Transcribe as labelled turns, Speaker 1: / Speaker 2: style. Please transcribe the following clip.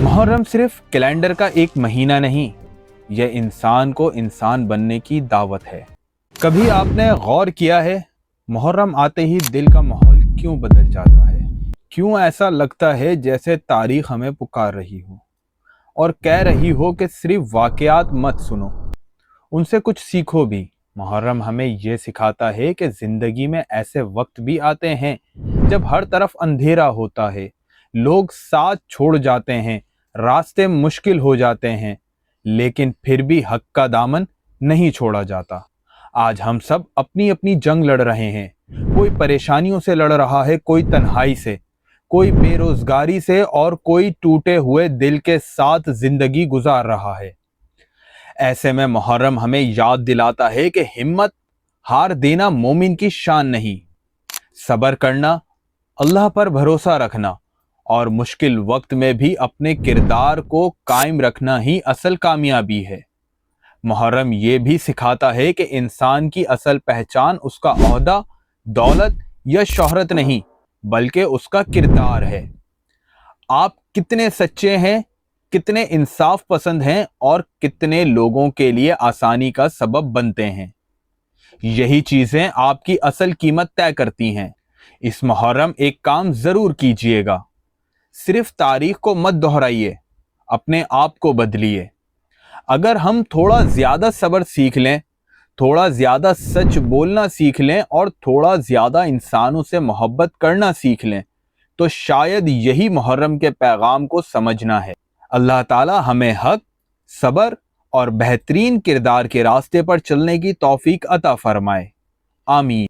Speaker 1: محرم صرف کیلنڈر کا ایک مہینہ نہیں، یہ انسان کو انسان بننے کی دعوت ہے۔ کبھی آپ نے غور کیا ہے محرم آتے ہی دل کا ماحول کیوں بدل جاتا ہے؟ کیوں ایسا لگتا ہے جیسے تاریخ ہمیں پکار رہی ہو اور کہہ رہی ہو کہ صرف واقعات مت سنو، ان سے کچھ سیکھو بھی۔ محرم ہمیں یہ سکھاتا ہے کہ زندگی میں ایسے وقت بھی آتے ہیں جب ہر طرف اندھیرا ہوتا ہے، لوگ ساتھ چھوڑ جاتے ہیں، راستے مشکل ہو جاتے ہیں، لیکن پھر بھی حق کا دامن نہیں چھوڑا جاتا۔ آج ہم سب اپنی اپنی جنگ لڑ رہے ہیں، کوئی پریشانیوں سے لڑ رہا ہے، کوئی تنہائی سے، کوئی بے روزگاری سے، اور کوئی ٹوٹے ہوئے دل کے ساتھ زندگی گزار رہا ہے۔ ایسے میں محرم ہمیں یاد دلاتا ہے کہ ہمت ہار دینا مومن کی شان نہیں، صبر کرنا، اللہ پر بھروسہ رکھنا اور مشکل وقت میں بھی اپنے کردار کو قائم رکھنا ہی اصل کامیابی ہے۔ محرم یہ بھی سکھاتا ہے کہ انسان کی اصل پہچان اس کا عہدہ، دولت یا شہرت نہیں، بلکہ اس کا کردار ہے۔ آپ کتنے سچے ہیں، کتنے انصاف پسند ہیں اور کتنے لوگوں کے لیے آسانی کا سبب بنتے ہیں، یہی چیزیں آپ کی اصل قیمت طے کرتی ہیں۔ اس محرم ایک کام ضرور کیجئے گا، صرف تاریخ کو مت دہرائیے، اپنے آپ کو بدلیے۔ اگر ہم تھوڑا زیادہ صبر سیکھ لیں، تھوڑا زیادہ سچ بولنا سیکھ لیں اور تھوڑا زیادہ انسانوں سے محبت کرنا سیکھ لیں تو شاید یہی محرم کے پیغام کو سمجھنا ہے۔ اللہ تعالی ہمیں حق، صبر اور بہترین کردار کے راستے پر چلنے کی توفیق عطا فرمائے۔ آمین۔